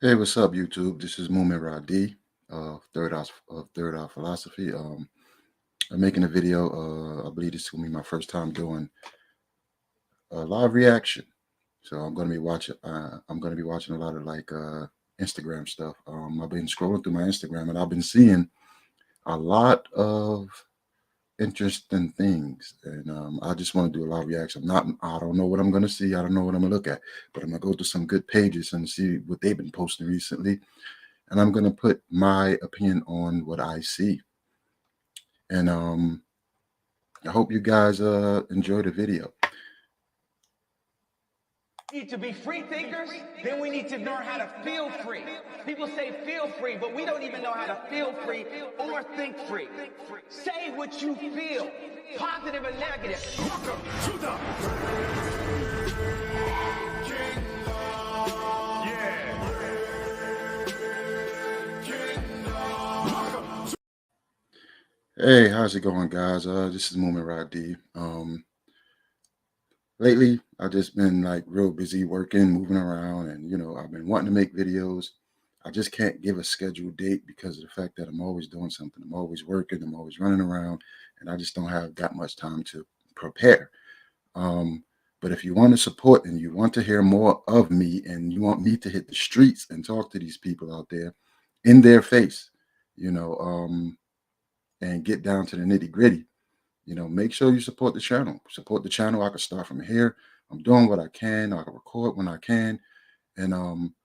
Hey, what's up, YouTube? This is Moomin Radi of Third Eye Philosophy. I'm making a video. I believe this is gonna be my first time doing a live reaction. So I'm gonna be watching. I'm gonna be watching a lot of Instagram stuff. I've been scrolling through my Instagram and I've been seeing a lot of interesting things, and I just want to do a live reaction. I don't know what I'm gonna see. I don't know what I'm gonna look at, but I'm gonna go to some good pages and see what they've been posting recently, and I'm gonna put my opinion on what I see. And I hope you guys enjoy the video. Need to be free thinkers, then we need to learn how to feel free. People say feel free, but we don't even know how to feel free or think free. Say what you feel, positive and negative. Welcome to the Hey, how's it going, guys? This is Moomin Radi. Lately, I've just been like real busy working, moving around, and I've been wanting to make videos. I just can't give a scheduled date because of the fact that I'm always doing something. I'm always working. I'm always running around, and I just don't have that much time to prepare. Um, but if you want to support and you want to hear more of me, and you want me to hit the streets and talk to these people out there in their face, you know, and get down to the nitty gritty, make sure you support the channel. Support the channel. I can start from here. I'm doing what I can. I can record when I can. And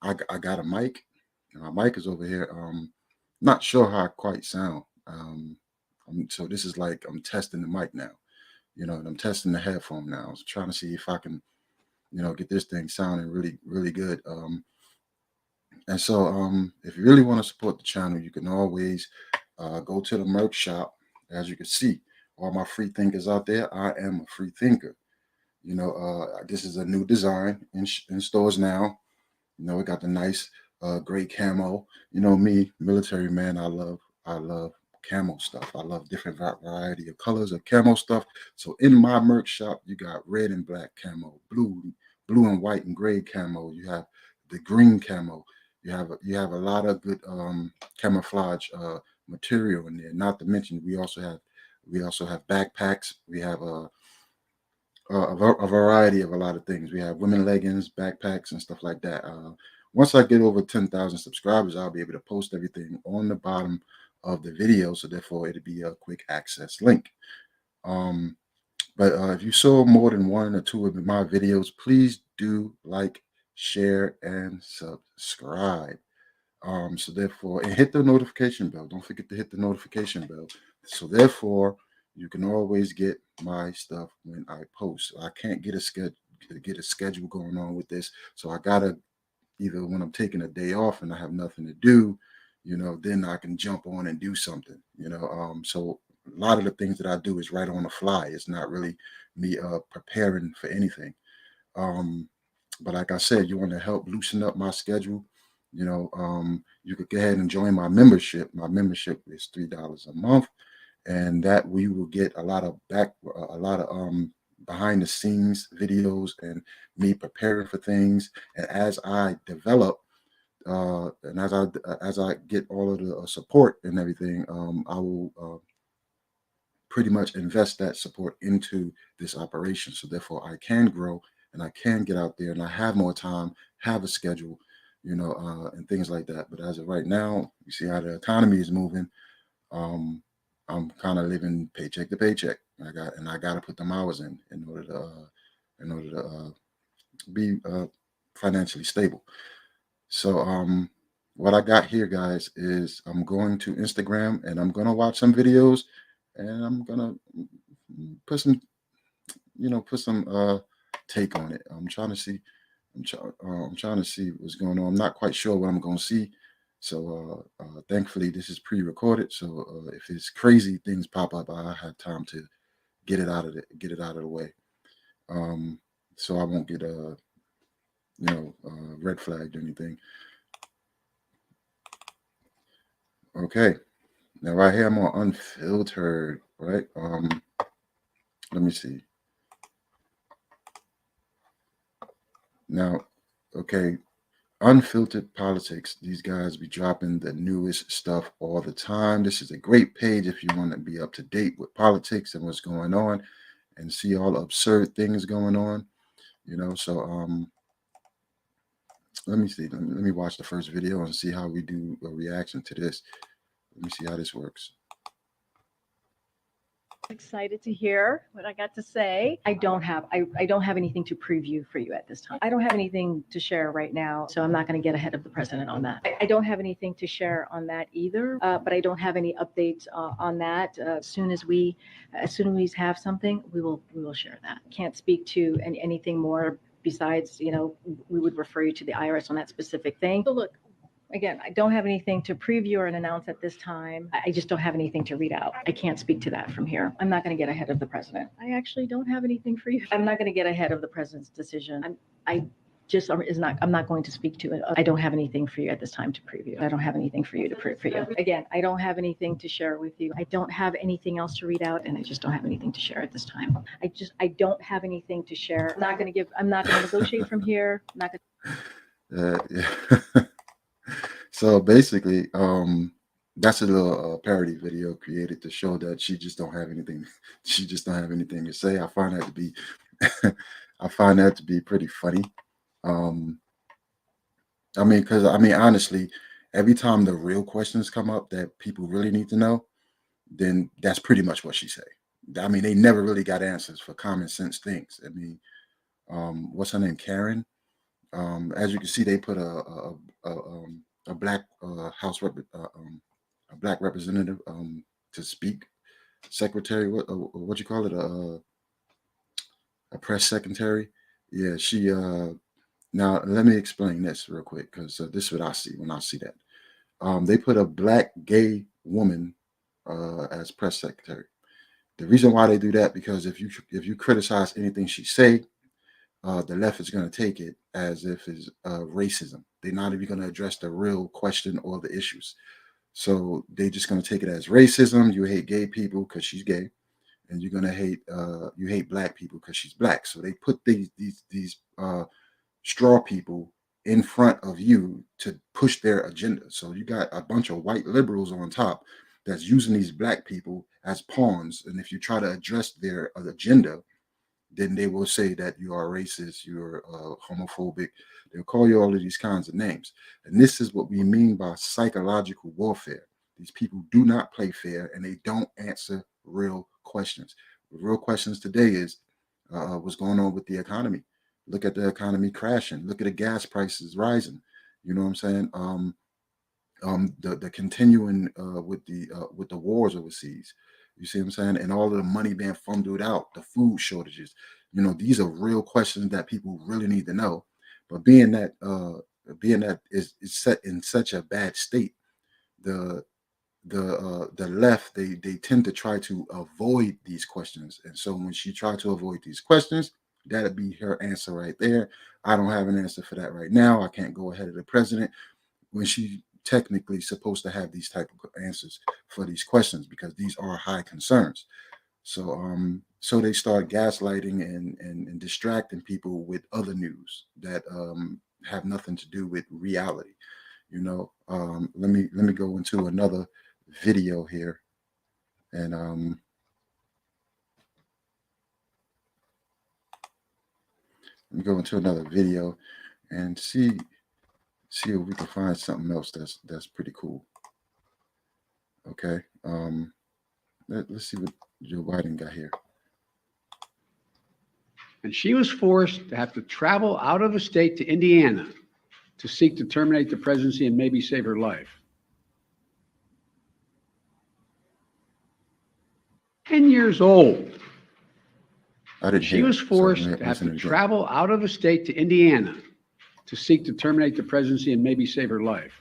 I got a mic. My mic is over here. Not sure how I quite sound. So this is like I'm testing the mic now, and I'm testing the headphone now. So trying to see if I can, get this thing sounding really, really good. And so if you really want to support the channel, you can always go to the merch shop. As you can see, all my free thinkers out there, I am a free thinker. This is a new design in stores now. It got the nice gray camo. You know me, military man, I love camo stuff. I love different variety of colors of camo stuff. So in my merch shop, you got red and black camo, blue and white and gray camo. You have the green camo. You have a lot of good camouflage material in there. Not to mention we also have backpacks. We have a variety of a lot of things. We have women leggings, backpacks, and stuff like that. Once I get over 10,000 subscribers, I'll be able to post everything on the bottom of the video, so therefore it'll be a quick access link. Um, but if you saw more than one or two of my videos, please do like, share, and subscribe. So therefore, and hit the notification bell. Don't forget to hit the notification bell. So therefore, you can always get my stuff when I post. I can't get a schedule going on with this, so I gotta either when I'm taking a day off and I have nothing to do, then I can jump on and do something. So a lot of the things that I do is right on the fly. It's not really me preparing for anything. Um, but like I said, you want to help loosen up my schedule. You could go ahead and join my membership. My membership is $3 a month, and that we will get a lot of behind the scenes videos and me preparing for things. And as I develop, and as I get all of the support and everything, I will pretty much invest that support into this operation. So therefore, I can grow and I can get out there and I have more time, have a schedule, and things like that. But as of right now, you see how the economy is moving. Um, I'm kind of living paycheck to paycheck. I got to put them hours in order to be financially stable. So what I got here, guys, is I'm going to Instagram and I'm gonna watch some videos, and I'm gonna put some, put some take on it. I'm trying to see. I'm trying to see what's going on. I'm not quite sure what I'm going to see. So thankfully, this is pre-recorded. So if it's crazy things pop up, I have time to get it out of the way. So I won't get red flagged or anything. Okay. Now right here I'm on unfiltered, right? Let me see. Now, okay, Unfiltered politics. These guys be dropping the newest stuff all the time. This is a great page if you want to be up to date with politics and what's going on and see all the absurd things going on. So let me see. Let me watch the first video and see how we do a reaction to this. Let me see how this works. Excited to hear what I got to say. I don't have anything to preview for you at this time. I don't have anything to share right now, so I'm not going to get ahead of the president on that. I don't have anything to share on that either, but I don't have any updates on that. As soon as we have something, we will share that. Can't speak to anything more besides, we would refer you to the IRS on that specific thing. So look, again, I don't have anything to preview or announce at this time. I just don't have anything to read out. I can't speak to that from here. I'm not going to get ahead of the president. I actually don't have anything for you. I'm not going to get ahead of the president's decision. I'm not going to speak to it. I don't have anything for you at this time to preview. I don't have anything for you to preview for you. Again, I don't have anything to share with you. I don't have anything else to read out, and I just don't have anything to share at this time. I don't have anything to share. I'm not going to negotiate from here. I'm not going to. Yeah. So basically, that's a little parody video created to show that she just don't have anything. She just don't have anything to say. I find that to be, I find that to be pretty funny. Because honestly, every time the real questions come up that people really need to know, then that's pretty much what she say. They never really got answers for common sense things. What's her name? Karen. As you can see, they put a black a black representative to speak. Secretary, what you call it? A press secretary. Yeah, she. Now let me explain this real quick because this is what I see when I see that. They put a black gay woman as press secretary. The reason why they do that because if you criticize anything she say, the left is going to take it as if it's racism. They're not even going to address the real question or the issues. So they're just going to take it as racism. You hate gay people because she's gay, and you're going to hate you hate black people because she's black. So they put these straw people in front of you to push their agenda. So you got a bunch of white liberals on top that's using these black people as pawns, and if you try to address their agenda, then they will say that you are racist, you're homophobic. They'll call you all of these kinds of names. And this is what we mean by psychological warfare. These people do not play fair and they don't answer real questions. The real questions today is what's going on with the economy. Look at the economy crashing. Look at the gas prices rising. You know what I'm saying? The continuing with the wars overseas. You see what I'm saying? And all of the money being funneled out, the food shortages. These are real questions that people really need to know. But being that is set in such a bad state, the left they tend to try to avoid these questions. And so when she tried to avoid these questions, that'd be her answer right there. I don't have an answer for that right now. I can't go ahead of the president when she technically supposed to have these type of answers for these questions because these are high concerns. So they start gaslighting and distracting people with other news that have nothing to do with reality. Let me go into another video here, and let me go into another video and see if we can find something else that's pretty cool. Okay. Let's see what Joe Biden got here. And she was forced to have to travel out of the state to Indiana to seek to terminate the presidency and maybe save her life. 10 years old. She was forced to have to travel out of the state to Indiana to seek to terminate the presidency and maybe save her life.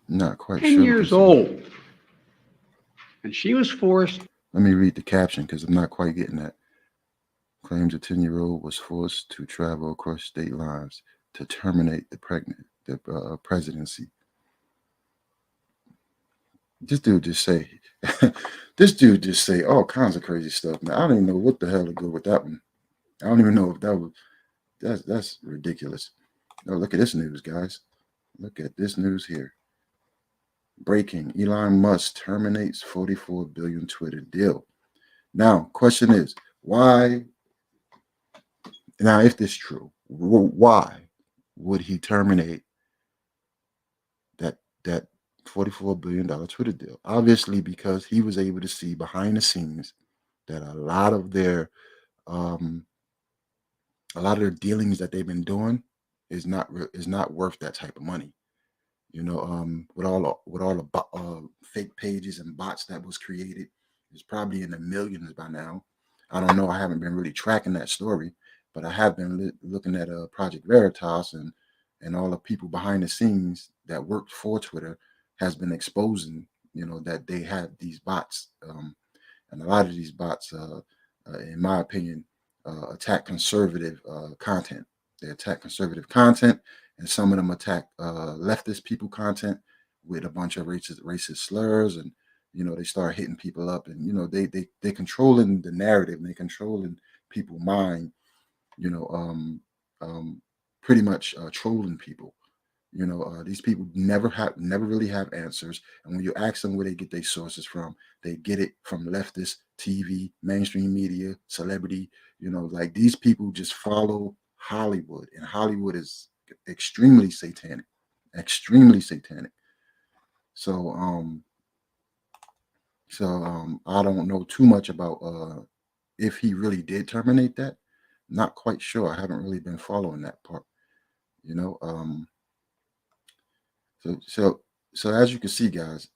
Not quite 10 years old. And she was forced. Let me read the caption because I'm not quite getting that. Claims a 10-year-old was forced to travel across state lines to terminate the presidency. This dude just say all kinds of crazy stuff, man. I don't even know what the hell to go with that one. I don't even know if that was That's ridiculous. Oh, look at this news, guys. Look at this news here. Breaking: Elon Musk terminates 44 billion Twitter deal. Now, question is, why? Now, if this is true, why would he terminate that $44 billion Twitter deal? Obviously, because he was able to see behind the scenes that a lot of their dealings that they've been doing is not worth that type of money. With all the fake pages and bots that was created, it's probably in the millions by now. I don't know. I haven't been really tracking that story, but I have been looking at Project Veritas and all the people behind the scenes that worked for Twitter has been exposing, that they have these bots, and a lot of these bots, in my opinion, attack conservative content. They attack conservative content, and some of them attack leftist people content with a bunch of racist slurs, and they start hitting people up, and they controlling the narrative, and they controlling people's mind, pretty much trolling people. These people never really have answers, and when you ask them where they get their sources from, they get it from leftist TV, mainstream media, celebrity. Like, these people just follow Hollywood, and Hollywood is extremely satanic, extremely satanic. So I don't know too much about if he really did terminate that. Not quite sure. I haven't really been following that part. So as you can see, guys,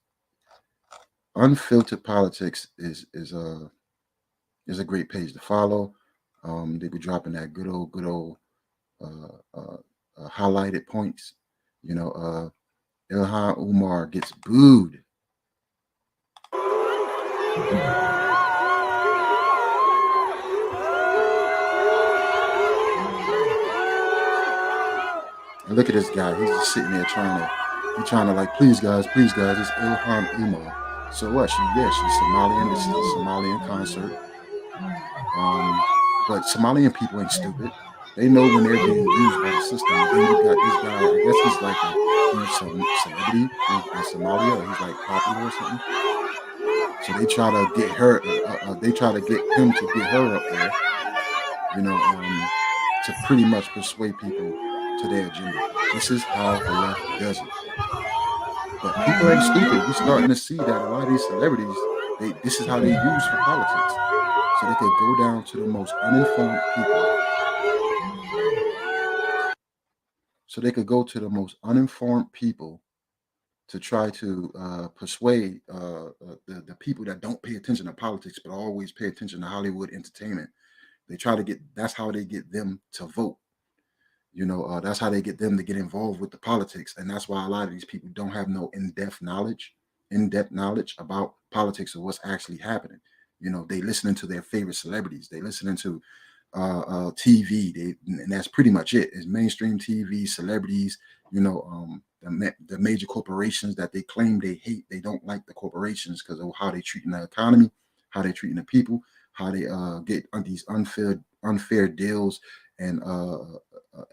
Unfiltered Politics is a great page to follow. They be dropping that good old highlighted points. Ilhan Umar gets booed. And look at this guy. He's just sitting there trying to like, please guys, it's Ilhan Umar. So what? She's Somalian. This is a Somalian concert. But Somalian people ain't stupid. They know when they're being used by the system. And then you got this guy. I guess he's like a huge celebrity in Somalia, or he's like popular or something. So they try to get her. They try to get him to get her up there. To pretty much persuade people to their agenda. This is how the left does it. But people ain't stupid. We're starting to see that a lot of these celebrities, this is how they use for politics. So they could go down to the most uninformed people. So they could go to the most uninformed people to try to persuade the people that don't pay attention to politics, but always pay attention to Hollywood entertainment. That's how they get them to vote. That's how they get them to get involved with the politics. And that's why a lot of these people don't have no in-depth knowledge about politics or what's actually happening. They listening to their favorite celebrities. They listening to TV. And that's pretty much it. It's mainstream TV, celebrities, the major corporations that they claim they hate. They don't like the corporations because of how they treating the economy, how they treating the people, how they get these unfair deals and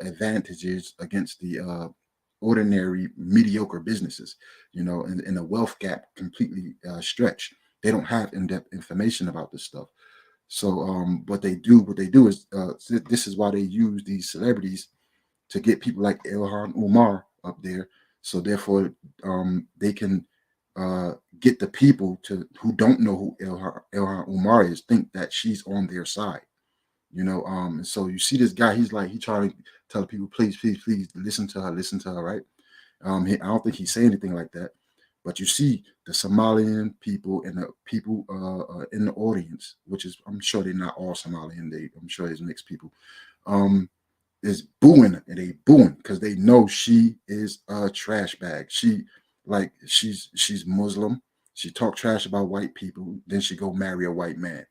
advantages against the ordinary mediocre businesses, and the wealth gap completely stretched. They don't have in-depth information about this stuff. So what they do is this is why they use these celebrities to get people like Ilhan Umar up there. So therefore they can get the people who don't know who Ilhan Umar is, think that she's on their side. So you see this guy, he trying to tell people, please listen to her, right? I don't think he say anything like that, but you see the Somalian people and the people in the audience, which is, I'm sure they're not all Somalian, I'm sure there's mixed people, is booing, and they booing because they know she is a trash bag. She's Muslim. She talk trash about white people, then she go marry a white man.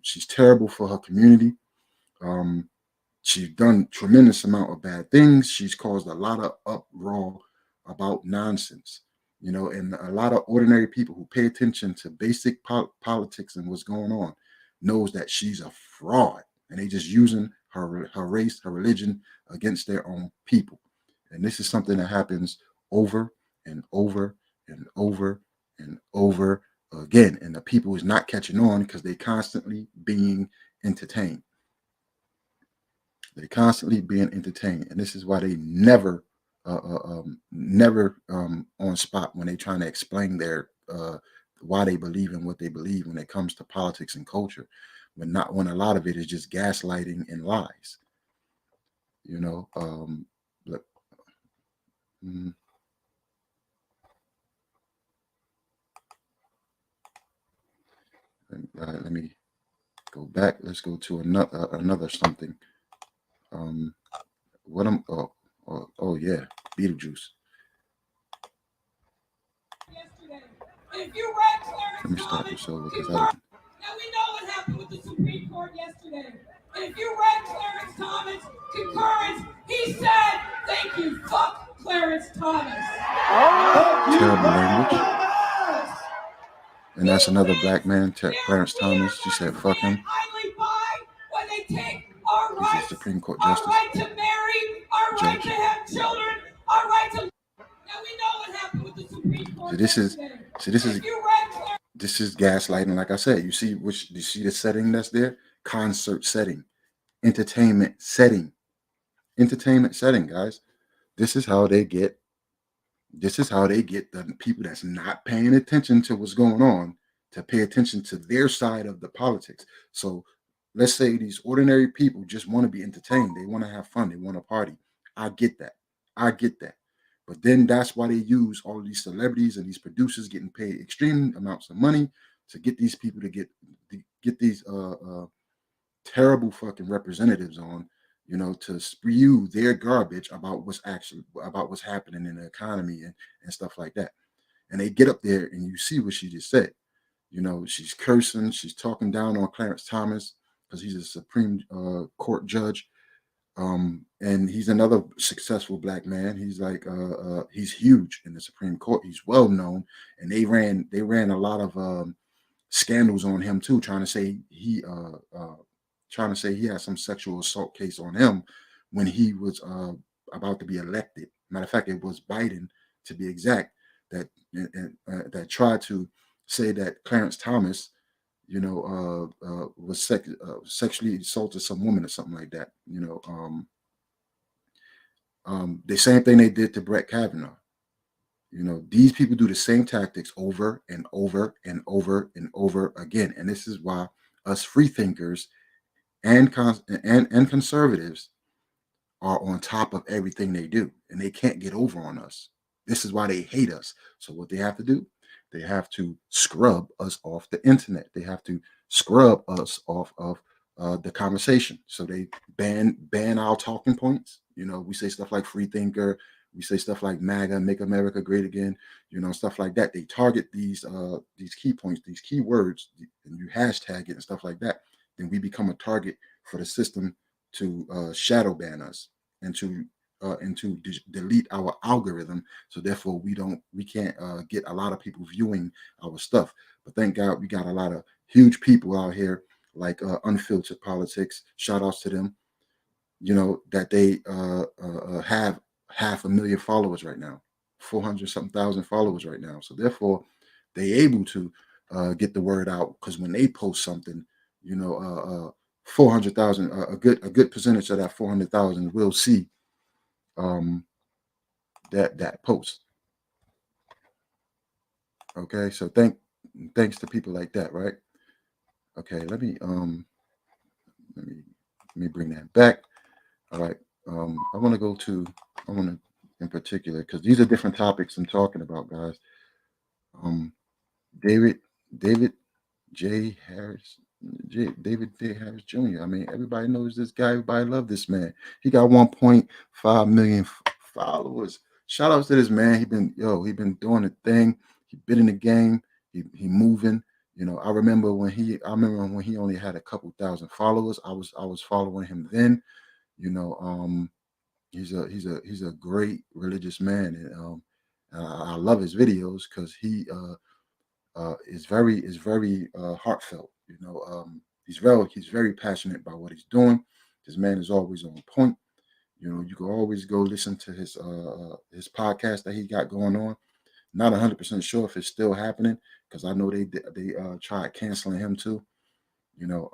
She's terrible for her community. She's done tremendous amount of bad things. She's caused a lot of uproar about nonsense, and a lot of ordinary people who pay attention to basic politics and what's going on knows that she's a fraud, and they just using her race, her religion against their own people. And this is something that happens over and over and over and over again. And the people is not catching on because they constantly being entertained. They're constantly being entertained. And this is why they never on spot when they're trying to explain their why they believe in what they believe when it comes to politics and culture, when a lot of it is just gaslighting and lies. Look, let me go back. Let's go to another something. What I'm oh yeah, Beetlejuice. If you read Clarence Thomas, now we know what happened with the Supreme Court yesterday. And if you read Clarence Thomas' concurrence, he said, "Thank you, fuck Clarence Thomas." Terrible language. And that's another black man, Clarence Thomas. She said, "Fuck him." When they take our He's rights, a Supreme Court our justice. right to marry, our right to have children, our right to. Now we know what happened with the Supreme Court. This is gaslighting. Like I said, you see the setting that's there? Concert setting, entertainment setting, guys. This is how they get the people that's not paying attention to what's going on to pay attention to their side of the politics. So let's say these ordinary people just want to be entertained. They want to have fun. They want to party. I get that. But then that's why they use all of these celebrities and these producers getting paid extreme amounts of money to get these people to get these terrible fucking representatives on, to spew their garbage about what's happening in the economy and stuff like that. And they get up there and you see what she just said. She's cursing, she's talking down on Clarence Thomas because he's a Supreme Court judge. And he's another successful black man. He's like he's huge in the Supreme Court. He's well known, and they ran a lot of scandals on him too, trying to say he had some sexual assault case on him when he was about to be elected. Matter of fact, it was Biden, to be exact, that tried to say that Clarence Thomas, was sexually assaulted some woman or something like that. The same thing they did to Brett Kavanaugh. These people do the same tactics over and over and over and over again, and this is why us free thinkers and conservatives are on top of everything they do, and they can't get over on us. This is why they hate us. So what they have to do, they have to scrub us off the internet. They have to scrub us off of the conversation. So they ban our talking points. We say stuff like free thinker. We say stuff like MAGA, make America great again. Stuff like that. They target these key points, these key words, and you hashtag it and stuff like that. Then we become a target for the system to shadow ban us and to delete our algorithm. So therefore, we can't get a lot of people viewing our stuff. But thank God we got a lot of huge people out here like Unfiltered Politics. Shout outs to them. That they have 500,000 followers right now, 400-something thousand followers right now. So therefore, they able to get the word out, because when they post something, 400,000, a good percentage of that 400,000 will see that post. Okay, so thanks to people like that, right? Okay, let me bring that back. All right, I want to in particular, because these are different topics I'm talking about, guys. David J. Harris. David J. Harris Jr. I mean, everybody knows this guy. Everybody loves this man. He got 1.5 million followers. Shout outs to this man. He been doing the thing. He been in the game. He moving. I remember when he only had a couple thousand followers. I was following him then. He's a great religious man, and I love his videos because he is very heartfelt. He's very passionate about what he's doing. This man is always on point. You know, you can always go listen to his podcast that he got going on. Not 100% sure if it's still happening, because I know they tried canceling him too. You know,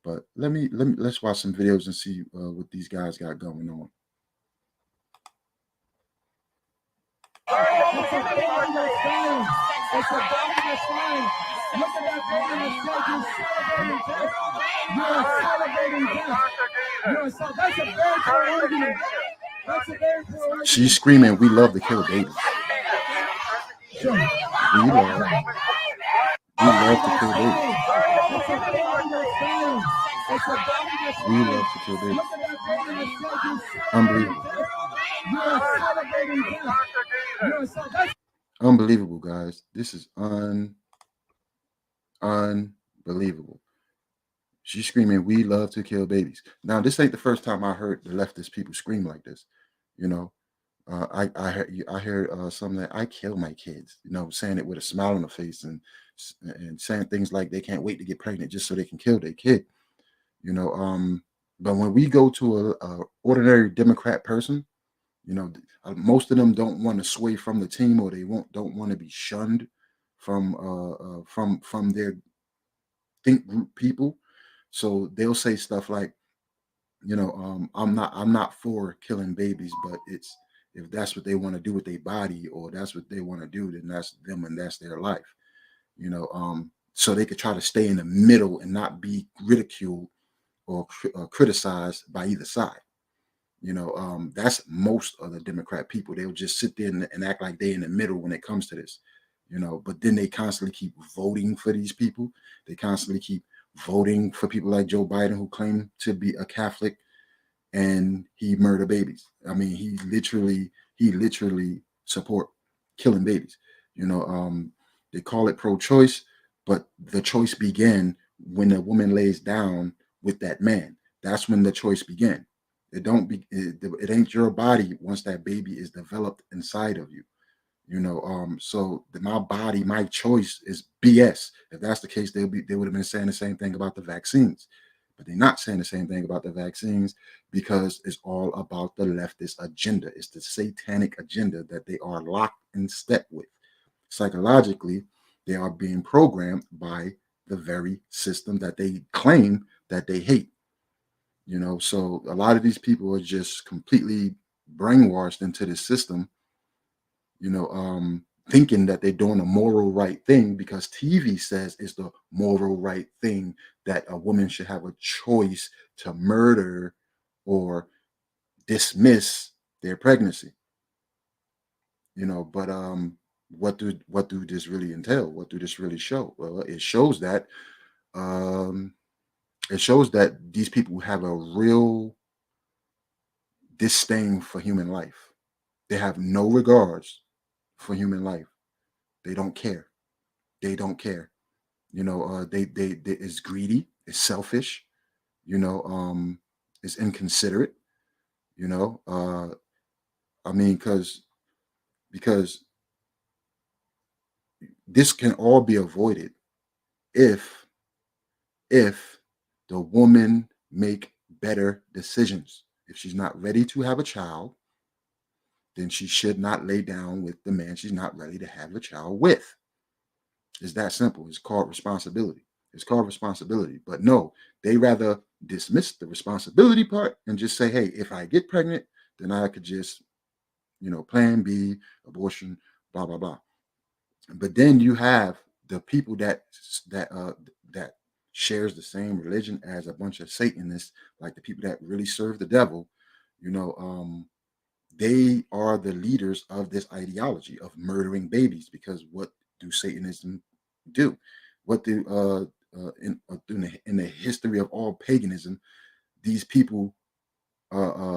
but let's watch some videos and see what these guys got going on. It's a dangerous thing. It's a dangerous thing. Look at that baby mistake. You're celebrating death. You're celebrating death. That's a very poor argument. That's a very poor argument. She's screaming, "We love to kill babies." Sure. We love to kill babies. It's a dangerous thing. It's a dangerous thing. We love to kill babies. Look at that baby mistake. Unbelievable. You're celebrating death. You're celebrating. Unbelievable, guys. This is unbelievable. She's screaming, "We love to kill babies." Now, this ain't the first time I heard the leftist people scream like this. You know, I heard something that I kill my kids. You know, saying it with a smile on the face and saying things like they can't wait to get pregnant just so they can kill their kid. You know, but when we go to a ordinary Democrat person, you know, most of them don't want to sway from the team, or they don't want to be shunned from their think group people. So they'll say stuff like, you know, I'm not for killing babies, but it's, if that's what they want to do with their body, or that's what they want to do, then that's them and that's their life. You know, so they could try to stay in the middle and not be ridiculed or criticized by either side. You know, that's most of the Democrat people. They'll just sit there and act like they're in the middle when it comes to this, you know, but then they constantly keep voting for these people. They constantly keep voting for people like Joe Biden, who claim to be a Catholic, and he murder babies. I mean, he literally support killing babies. You know, they call it pro-choice, but the choice began when a woman lays down with that man. That's when the choice began. It ain't your body once that baby is developed inside of you. You know, so my body, my choice is BS. If that's the case, they would have been saying the same thing about the vaccines. But they're not saying the same thing about the vaccines, because it's all about the leftist agenda. It's the satanic agenda that they are locked in step with. Psychologically, they are being programmed by the very system that they claim that they hate. You know, so a lot of these people are just completely brainwashed into this system, you know, thinking that they're doing a moral right thing because TV says it's the moral right thing that a woman should have a choice to murder or dismiss their pregnancy. You know, but what do this really entail? What do this really show? Well, it shows that these people have a real disdain for human life. They have no regards for human life. They don't care. They don't care. You know, they is greedy, it's selfish, you know, it's inconsiderate, you know. I mean, because this can all be avoided if the woman make better decisions. If she's not ready to have a child, then she should not lay down with the man she's not ready to have a child with. It's that simple. It's called responsibility. It's called responsibility. But no, they rather dismiss the responsibility part and just say, hey, if I get pregnant, then I could just, you know, plan B, abortion, blah, blah, blah. But then you have the people that shares the same religion as a bunch of Satanists, like the people that really serve the devil, you know, they are the leaders of this ideology of murdering babies. Because what do Satanism do? What do in the history of all paganism, these people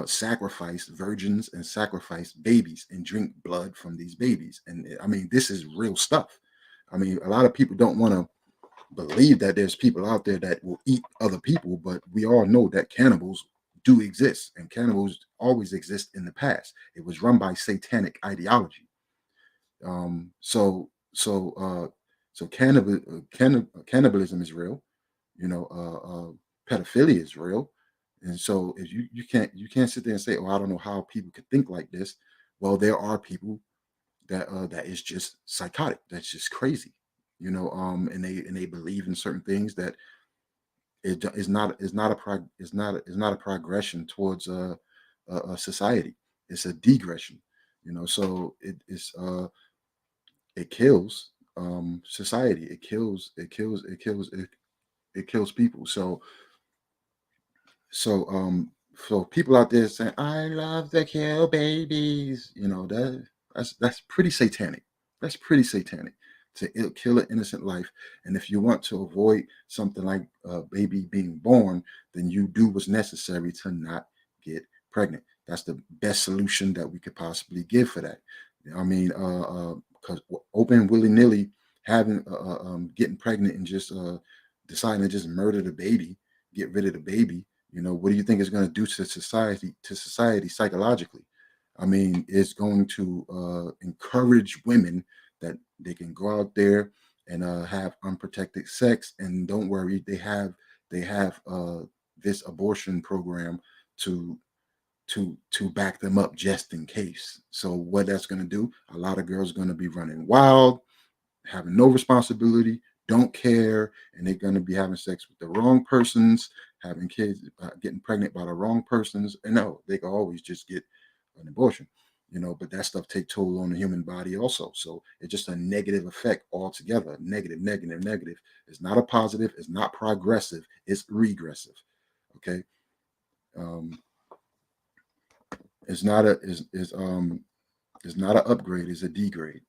sacrifice virgins and sacrifice babies and drink blood from these babies. And I mean, this is real stuff. I mean, a lot of people don't want to believe that there's people out there that will eat other people, but we all know that cannibals do exist, and cannibals always exist in the past. It was run by satanic ideology. So cannibalism is real. You know, pedophilia is real. And so if you can't sit there and say, oh, I don't know how people could think like this. Well, there are people that is just psychotic. That's just crazy, and they believe in certain things that it is not a progression towards a society. It's a degression, So it kills society. It kills people. So people out there saying, I love to kill babies, that's pretty satanic. That's pretty satanic to kill an innocent life. And if you want to avoid something like a baby being born, then you do what's necessary to not get pregnant. That's the best solution that we could possibly give for that. I mean, because open willy-nilly having getting pregnant and just deciding to just murder the baby, get rid of the baby, what do you think it's going to do to society psychologically? I mean, it's going to encourage women that they can go out there and have unprotected sex, and don't worry, they have this abortion program to back them up just in case. So what that's going to do, a lot of girls are going to be running wild, having no responsibility, don't care, and they're going to be having sex with the wrong persons, having kids, getting pregnant by the wrong persons. And no, they can always just get an abortion, but that stuff take toll on the human body also. So it's just a negative effect altogether. Negative, negative, negative. It's not a positive. It's not progressive. It's regressive. Okay. It's not a it's not an upgrade. It's a degrade.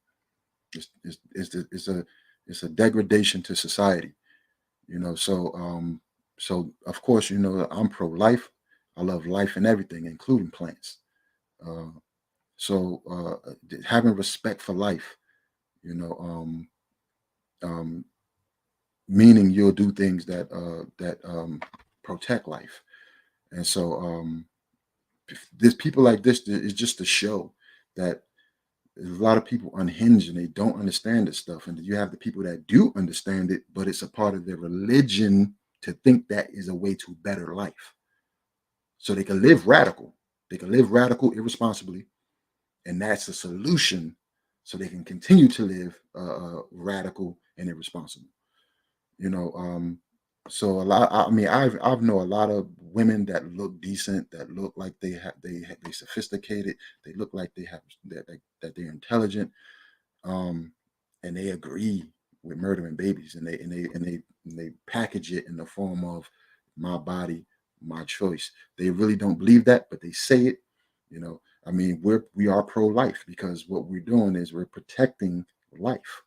It's a degradation to society. So of course, I'm pro-life. I love life and everything, including plants. Uh, so having respect for life, you know, meaning you'll do things that protect life. And so there's people like this is just to show that there's a lot of people unhinged and they don't understand this stuff. And you have the people that do understand it, but it's a part of their religion to think that is a way to better life. So they can live radical. They can live radical irresponsibly. And that's a solution so they can continue to live radical and irresponsible. So a lot. I mean, I've know a lot of women that look decent, that look like they sophisticated, they look like they have that they're intelligent, and they agree with murdering babies, and they package it in the form of my body, my choice. They really don't believe that, but they say it. I mean, we are pro-life because what we're doing is we're protecting life.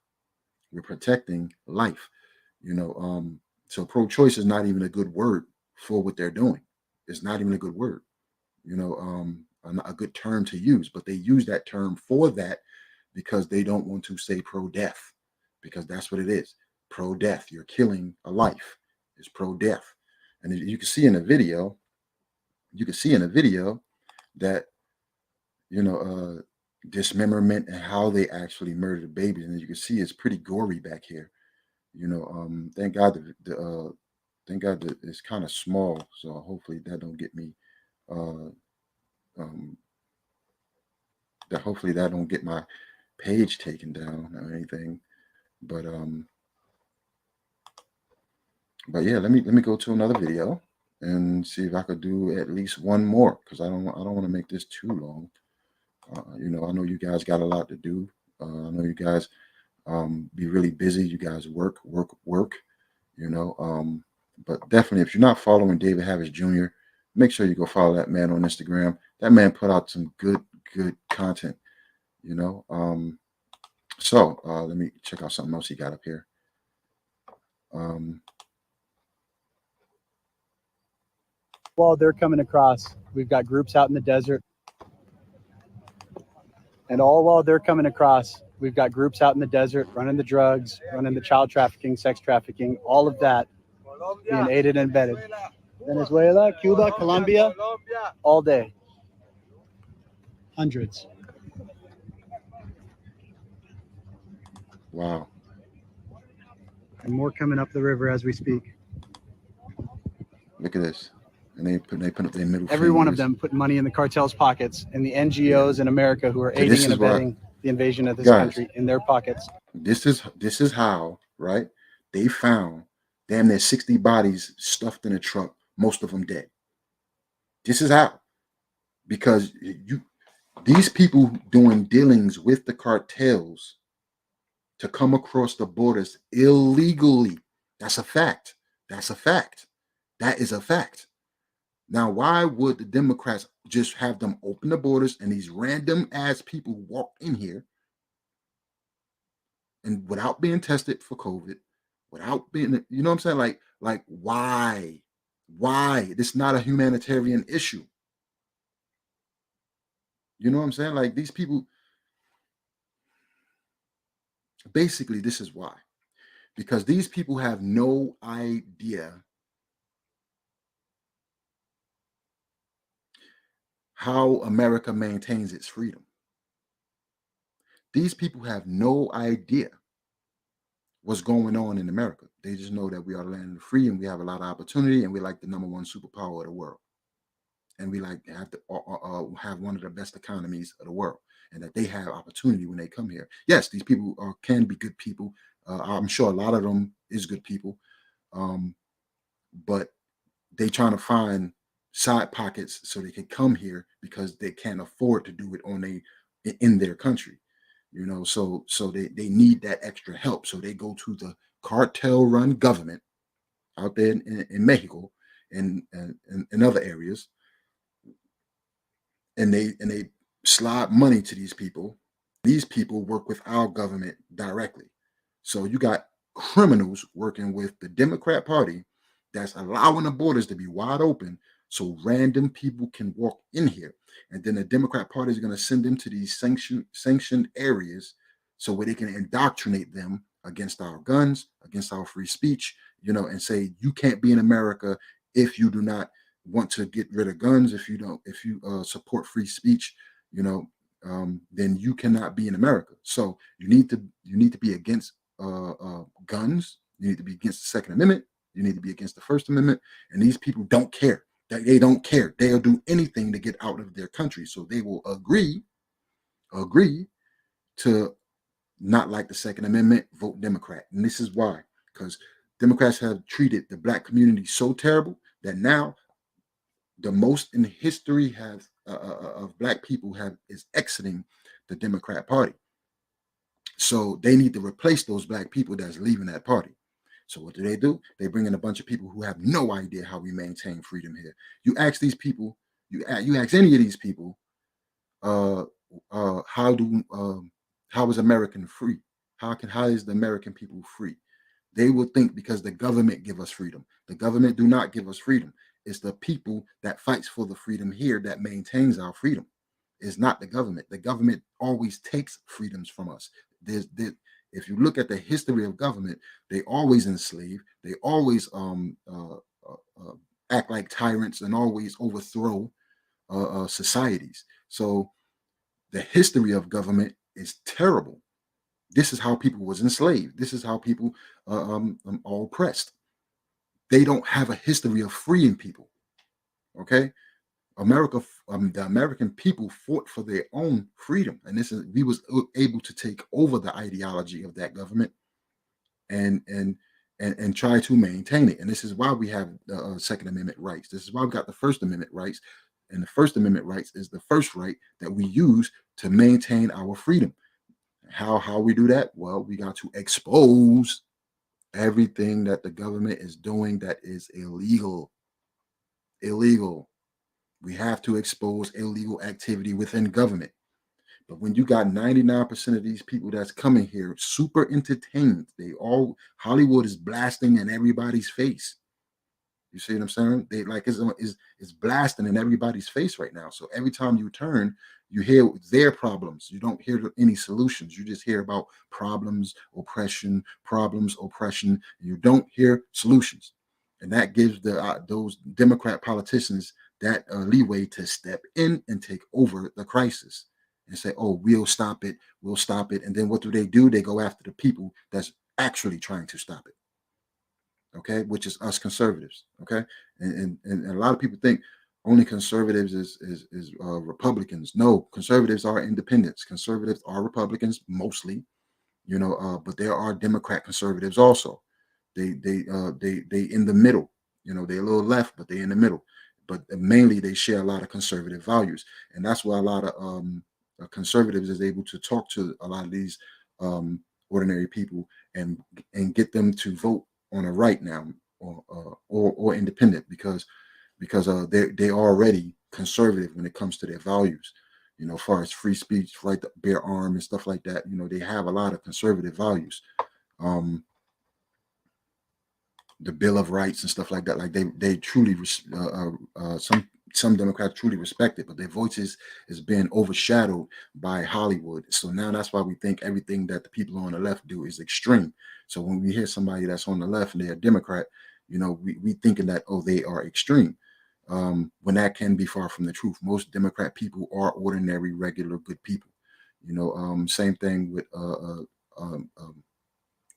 We're protecting life. So pro-choice is not even a good word for what they're doing. It's not even a good word. A good term to use, but they use that term for that because they don't want to say pro-death, because that's what it is. Pro-death. You're killing a life. It's pro-death. And you can see in the video, that dismemberment and how they actually murdered the babies, and you can see it's pretty gory back here. Thank God thank God that it's kind of small, so hopefully that don't get me hopefully that don't get my page taken down or anything. But yeah, let me go to another video and see if I could do at least one more, because I don't want to make this too long. I know you guys got a lot to do. I know you guys be really busy. You guys work. But definitely, if you're not following David Havich Jr., make sure you go follow that man on Instagram. That man put out some good content. So let me check out something else he got up here. While they're coming across, we've got groups out in the desert. And all while they're coming across, we've got groups out in the desert running the drugs, running the child trafficking, sex trafficking, all of that being aided and abetted. Venezuela, Cuba, Colombia, all day. Hundreds. Wow. And more coming up the river as we speak. Look at this. And they put up their middle Every one of fingers. them putting money in the cartel's pockets, and the NGOs in America who are So aiding this and is why, abetting the invasion of this guys, country in their pockets. This is how, right? They found damn near 60 bodies stuffed in a truck, most of them dead. This is how. Because these people doing dealings with the cartels to come across the borders illegally. That's a fact. That's a fact. That is a fact. Now, why would the Democrats just have them open the borders and these random ass people walk in here and without being tested for COVID, without being, you know what I'm saying? Like why? Why? This is not a humanitarian issue. You know what I'm saying? Like these people, basically, this is why. Because these people have no idea how America maintains its freedom. These people have no idea what's going on in America. They just know that we are the land of the free and we have a lot of opportunity and we're like the #1 superpower of the world. And we like have to have one of the best economies of the world, and that they have opportunity when they come here. Yes, these people can be good people. I'm sure a lot of them is good people, but they trying to find side pockets so they can come here because they can't afford to do it in their country. You know, so they need that extra help. So they go to the cartel-run government out there in Mexico and in other areas, and they slide money to these people. These people work with our government directly. So you got criminals working with the Democrat Party that's allowing the borders to be wide open so random people can walk in here. And then the Democrat Party is going to send them to these sanctioned areas so where they can indoctrinate them against our guns, against our free speech, you know, and say you can't be in America if you do not want to get rid of guns, if you support free speech, you know, then you cannot be in America. So you need to be against guns. You need to be against the Second Amendment. You need to be against the First Amendment. And these people don't care. They don't care. They'll do anything to get out of their country. So they will agree to not like the Second Amendment, vote Democrat. And this is why, because Democrats have treated the Black community so terrible that now the most in history of Black people is exiting the Democrat Party. So they need to replace those Black people that's leaving that party. So what do? They bring in a bunch of people who have no idea how we maintain freedom here. You ask these people, you ask any of these people, how is American free? How is the American people free? They will think because the government give us freedom. The government do not give us freedom. It's the people that fights for the freedom here that maintains our freedom. It's not the government. The government always takes freedoms from us. If you look at the history of government, they always enslave. They always act like tyrants and always overthrow societies. So the history of government is terrible. This is how people was enslaved. This is how people are oppressed. They don't have a history of freeing people. Okay, the American people fought for their own freedom, and we was able to take over the ideology of that government and try to maintain it. And this is why we have the Second Amendment rights. This is why we got the First Amendment rights. And the First Amendment rights is the first right that we use to maintain our freedom. How we do that? Well, we got to expose everything that the government is doing that is illegal. We have to expose illegal activity within government. But when you got 99% of these people that's coming here super entertained, Hollywood is blasting in everybody's face. You see what I'm saying? They like it's blasting in everybody's face right now. So every time you turn, you hear their problems. You don't hear any solutions. You just hear about problems, oppression. You don't hear solutions, and that gives those Democrat politicians that leeway to step in and take over the crisis and say, "Oh, we'll stop it. And then what do? They go after the people that's actually trying to stop it. okay, which is us conservatives, okay, and a lot of people think only conservatives is Republicans. No, conservatives are independents. Conservatives are Republicans mostly, but there are Democrat conservatives also. They in the middle. They're a little left, but they in the middle. But mainly they share a lot of conservative values, and that's why a lot of conservatives is able to talk to a lot of these ordinary people and get them to vote on a right now or independent because they're already conservative when it comes to their values. As far as free speech, right to bear arm and stuff like that. They have a lot of conservative values. The Bill of Rights and stuff like that. Like they truly some Democrats truly respect it, but their voices is being overshadowed by Hollywood. So now that's why we think everything that the people on the left do is extreme. So when we hear somebody that's on the left and they're a Democrat, we thinking that, oh, they are extreme. When that can be far from the truth. Most Democrat people are ordinary, regular, good people. Same thing with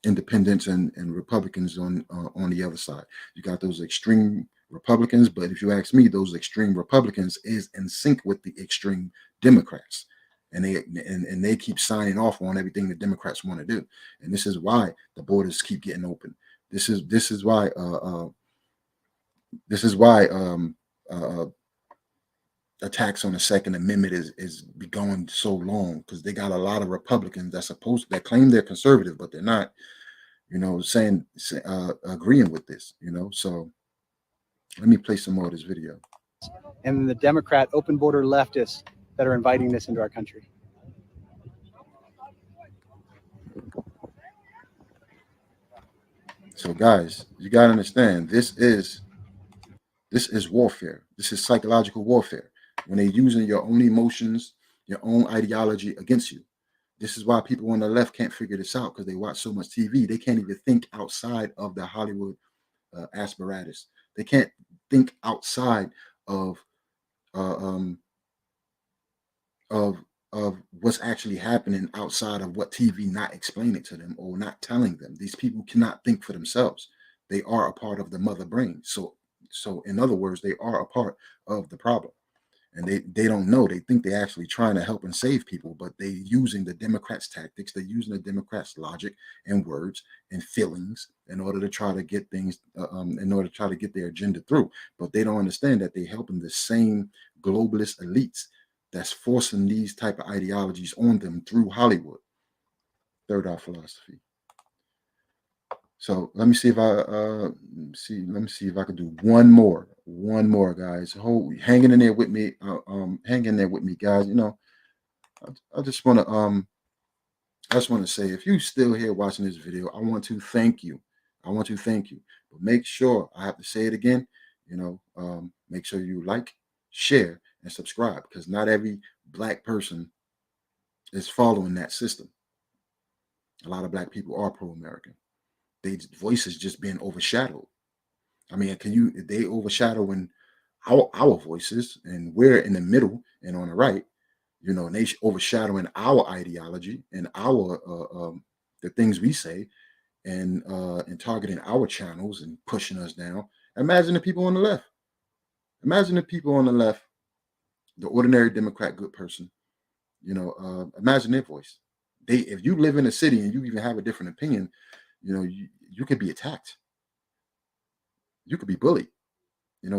independents and Republicans on the other side. You got those extreme Republicans, but if you ask me, those extreme Republicans is in sync with the extreme Democrats, and they keep signing off on everything the Democrats want to do, and this is why the borders keep getting open. This is why attacks on the Second Amendment is be going so long, because they got a lot of Republicans that claim they're conservative, but they're not. Saying agreeing with this. So let me play some more of this video. And the Democrat open border leftists that are inviting this into our country. So guys, you got to understand, this is warfare. This is psychological warfare. When they're using your own emotions, your own ideology against you. This is why people on the left can't figure this out, because they watch so much TV. They can't even think outside of the Hollywood apparatus. They can't think outside of what's actually happening outside of what TV not explaining to them or not telling them. These people cannot think for themselves. They are a part of the mother brain. So in other words, they are a part of the problem. And they don't know. They think they're actually trying to help and save people, but they're using the Democrats' tactics. They're using the Democrats' logic and words and feelings in order to try to get things, in order to try to get their agenda through. But they don't understand that they're helping the same globalist elites that's forcing these type of ideologies on them through Hollywood. Third eye philosophy. So let me see if I let me see if I can do one more, guys. Hanging in there with me, hang in there with me, guys. I just want to say, if you still here watching this video, I want to thank you. But make sure, I have to say it again, make sure you like, share, and subscribe, because not every Black person is following that system. A lot of Black people are pro-American. Their voices just being overshadowed. I mean, they overshadowing our voices, and we're in the middle and on the right, and they overshadowing our ideology and our the things we say, and targeting our channels and pushing us down. Imagine the people on the left. Imagine the people on the left, the ordinary Democrat good person. Imagine their voice. If you live in a city and you even have a different opinion, you could be attacked. You could be bullied.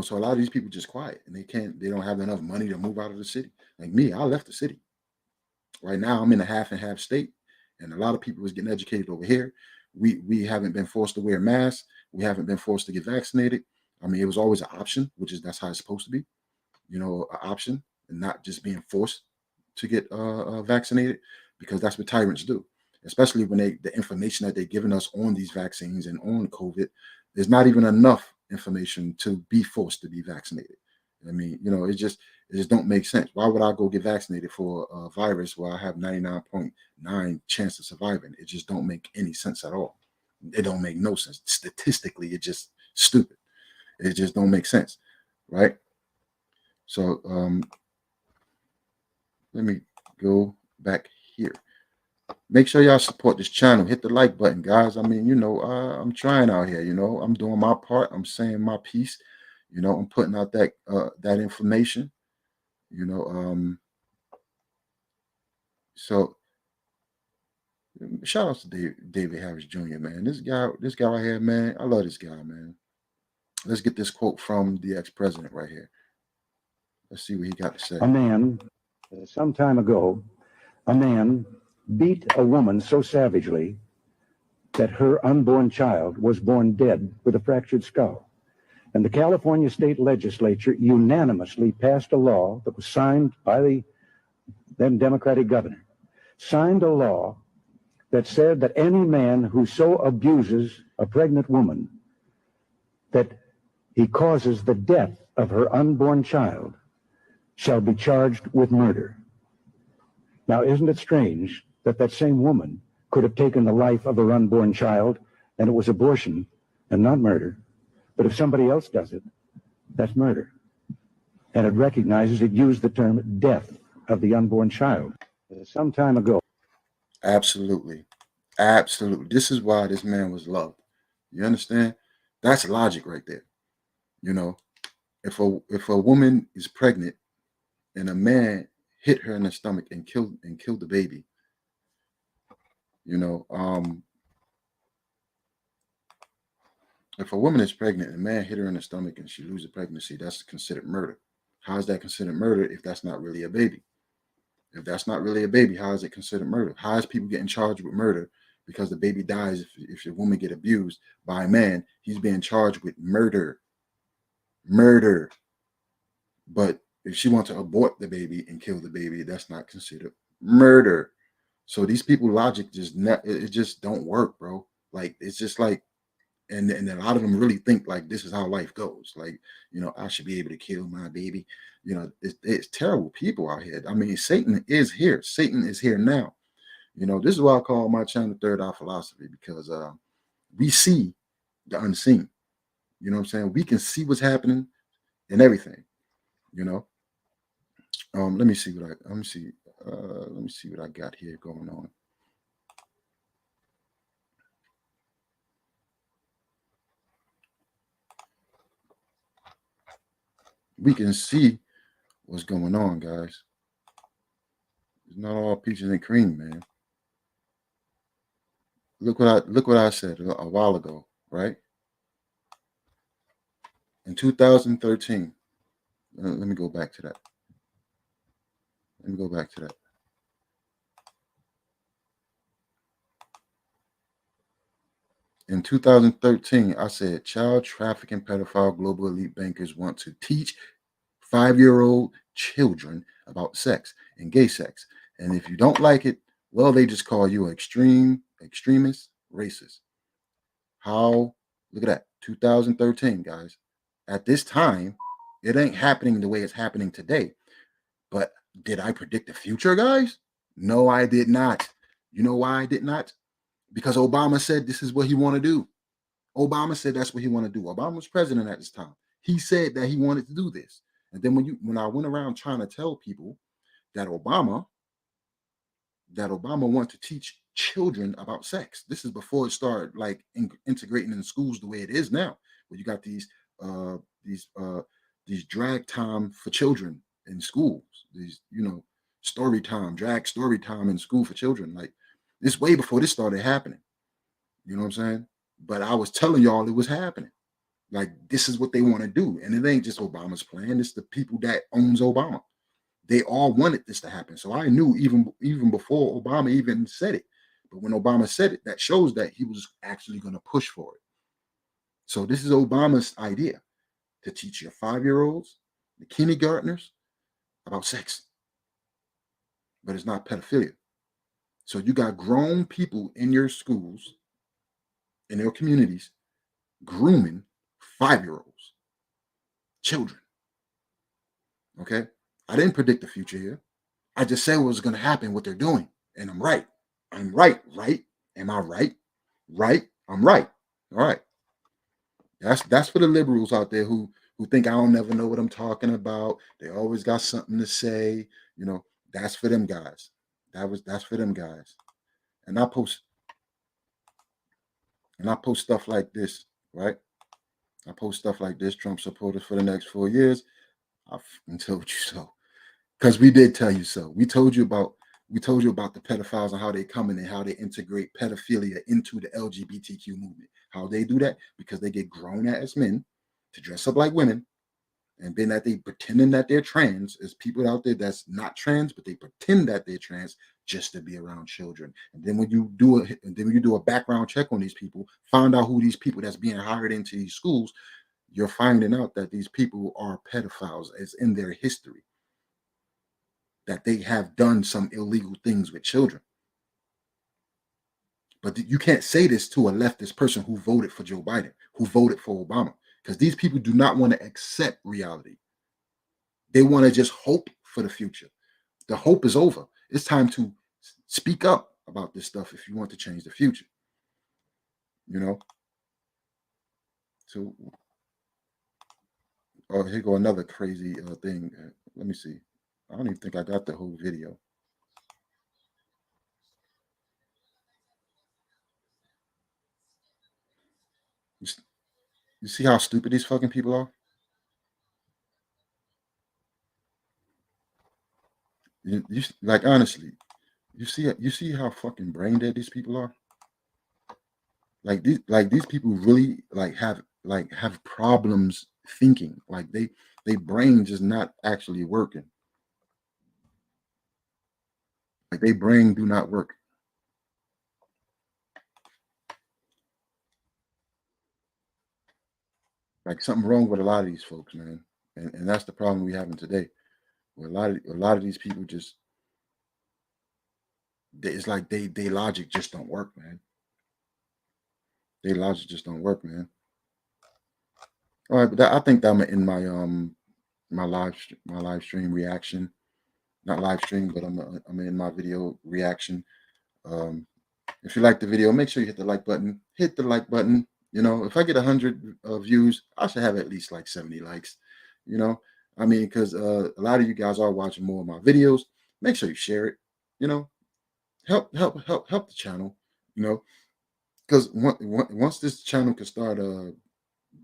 So a lot of these people just quiet, and they don't have enough money to move out of the city. Like me, I left the city. Right now, I'm in a half and half state, and a lot of people is getting educated over here. We haven't been forced to wear masks. We haven't been forced to get vaccinated. I mean, it was always an option, that's how it's supposed to be. An option, and not just being forced to get vaccinated, because that's what tyrants do. Especially when the information that they're giving us on these vaccines and on COVID, there's not even enough information to be forced to be vaccinated. I mean, it just don't make sense. Why would I go get vaccinated for a virus where I have 99.9 chance of surviving? It just don't make any sense at all. It don't make no sense. Statistically, it's just stupid. It just don't make sense, right? So let me go back here. Make sure y'all support this channel. Hit the like button, guys. I mean, I'm trying out here. I'm doing my part. I'm saying my piece. I'm putting out that information. So shout out to David Harris Jr., man. This guy right here, man. I love this guy, man. Let's get this quote from the ex-president right here. Let's see what he got to say. A man, some time ago, a man beat a woman so savagely that her unborn child was born dead with a fractured skull. And the California state legislature unanimously passed a law that was signed by the then Democratic governor, signed a law that said that any man who so abuses a pregnant woman that he causes the death of her unborn child shall be charged with murder. Now, isn't it strange that that same woman could have taken the life of her unborn child and it was abortion and not murder? But if somebody else does it, that's murder. And it recognizes, it used the term death of the unborn child some time ago. Absolutely. Absolutely. This is why this man was loved. You understand? That's logic right there. If a woman is pregnant and a man hit her in the stomach and killed the baby, if a woman is pregnant and a man hit her in the stomach and she loses pregnancy, that's considered murder. How is that considered murder if that's not really a baby? If that's not really a baby, how is it considered murder? How is people getting charged with murder because the baby dies? If your woman get abused by a man, he's being charged with murder. Murder. But if she wants to abort the baby and kill the baby, that's not considered murder. So these people logic it just don't work, bro. Like, it's just like, and a lot of them really think like this is how life goes. Like, I should be able to kill my baby. It's terrible people out here. I mean, Satan is here. Satan is here now. This is why I call my channel Third Eye Philosophy, because we see the unseen. You know what I'm saying? We can see what's happening and everything. Let me see what I got here going on. We can see what's going on, guys. It's not all peaches and cream, man. Look what I said a while ago, right? In 2013, let me go back to that. In 2013, I said child trafficking pedophile global elite bankers want to teach 5-year-old children about sex and gay sex. And if you don't like it, well, they just call you extremist, racist. Look at that, 2013, guys. At this time, it ain't happening the way it's happening today. But did I predict the future, guys? No, I did not. You know why I did not? Because Obama said this is what he want to do. Obama said that's what he want to do. Obama was president at this time. He said that he wanted to do this. And then when I went around trying to tell people that Obama wants to teach children about sex. This is before it started like integrating in schools the way it is now, where you got these drag time for children in schools. These drag story time in school for children. Like, this way before this started happening. You know what I'm saying? But I was telling y'all it was happening. Like, this is what they want to do. And it ain't just Obama's plan. It's the people that owns Obama. They all wanted this to happen. So I knew even before Obama even said it. But when Obama said it, that shows that he was actually going to push for it. So this is Obama's idea, to teach your 5-year-olds, the kindergartners, about sex. But it's not pedophilia. So you got grown people in your schools, in their communities, grooming 5-year-olds, children. Okay? I didn't predict the future here. I just said what was going to happen, what they're doing. And I'm right. I'm right, right? Am I right? Right? I'm right. All right. That's for the liberals out there who think I don't never know what I'm talking about. They always got something to say. That's for them guys. That's for them guys. and I post stuff like this, right? I post stuff like this, Trump supporters for the next 4 years. I told you so. Because we did tell you so. We told you about the pedophiles and how they come in and how they integrate pedophilia into the LGBTQ movement. How they do that? Because they get grown ass men to dress up like women, and then that they pretending that they're trans. There's people out there that's not trans, but they pretend that they're trans just to be around children. And then when you do a background check on these people, find out who these people that's being hired into these schools, you're finding out that these people are pedophiles. It's in their history that they have done some illegal things with children. But you can't say this to a leftist person who voted for Joe Biden, who voted for Obama, because these people do not want to accept reality. They want to just hope for the future. The hope is over. It's time to speak up about this stuff if you want to change the future. You know? So, oh, here go another crazy thing. Let me see. I don't even think I got the whole video. You see how stupid these fucking people are? You like, honestly, you see how fucking brain dead these people are? Like these people really have problems thinking. Like they brain just not actually working. Like they brain do not work. Like something wrong with a lot of these folks, man. And that's the problem we having today. Where a lot of these people just it's like they logic just don't work, man. Their logic just don't work, man. All right, but I think that I'm in my live stream reaction. Not live stream, but I'm in my video reaction. If you like the video, make sure you hit the like button. Hit the like button. You know, if I get 100 views, I should have at least like 70 likes. You know, I mean, because a lot of you guys are watching more of my videos. Make sure you share it. You know, help the channel. You know, because once this channel can start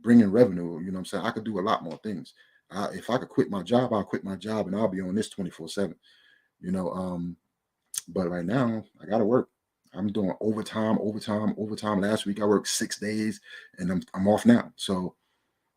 bringing revenue, you know what I'm saying, I could do a lot more things. If I could quit my job, I'll quit my job and I'll be on this 24/7. You know, but right now I gotta work. I'm doing overtime. Last week I worked 6 days and I'm off now. So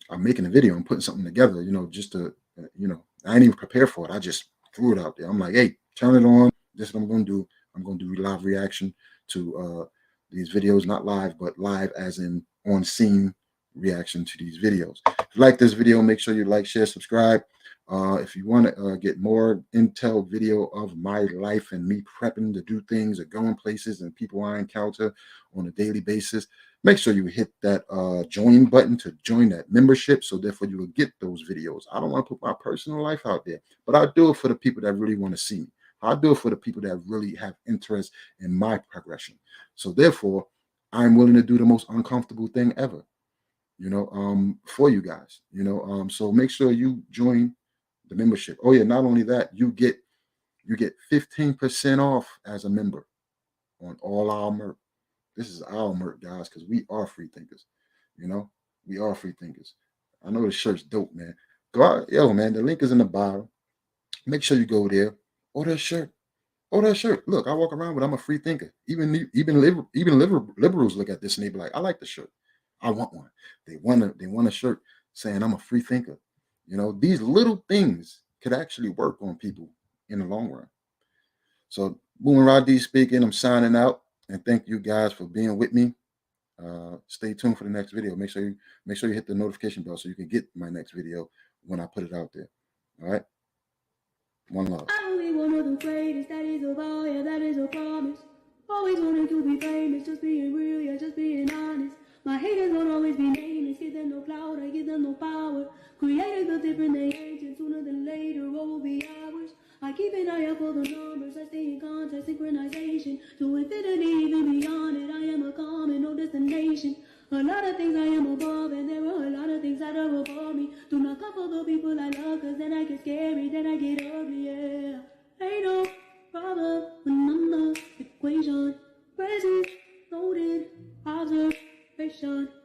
I'm making a video. I'm putting something together, you know, just to, you know, I ain't even prepared for it. I just threw it out there. I'm like, hey, turn it on. This is what I'm going to do. I'm going to do live reaction to these videos, not live, but live as in on scene reaction to these videos. If you like this video, make sure you like, share, subscribe. If you want to get more intel video of my life and me prepping to do things or going places and people I encounter on a daily basis, make sure you hit that join button to join that membership, so therefore you will get those videos. I don't want to put my personal life out there, but I do it for the people that really want to see me. I do it for the people that really have interest in my progression. So therefore, I'm willing to do the most uncomfortable thing ever, you know, for you guys, you know. So make sure you join the membership. Oh yeah, not only that, you get 15% off as a member on all our merch. This is our merch, guys, because we are free thinkers. You know, we are free thinkers. I know the shirt's dope, man. Go out, yo, man. The link is in the bio. Make sure you go there. Order a shirt. Order a shirt. Look, I walk around with I'm a free thinker. Even liberals look at this and they be like, I like the shirt. I want one. They want a shirt saying I'm a free thinker. You know, these little things could actually work on people in the long run. So, Boom Rod D speaking. I'm signing out, and thank you guys for being with me. Stay tuned for the next video. Make sure you hit the notification bell so you can get my next video when I put it out there. All right. One love. I'll be one of the greatest, that is a vow, yeah, that is a promise. Always wanting to be famous, just being real, yeah, just being honest. My haters won't always be nameless, give them no clout, I give them no power. Created the different they ancient, sooner than later, what will be ours? I keep an eye out for the numbers, I stay in contact, synchronization. To infinity, even beyond it, I am a common, no destination. A lot of things I am above, and there are a lot of things that are above me. Do not come for the people I love, cause then I get scary, then I get ugly, yeah. Ain't no problem when I'm the equation. done.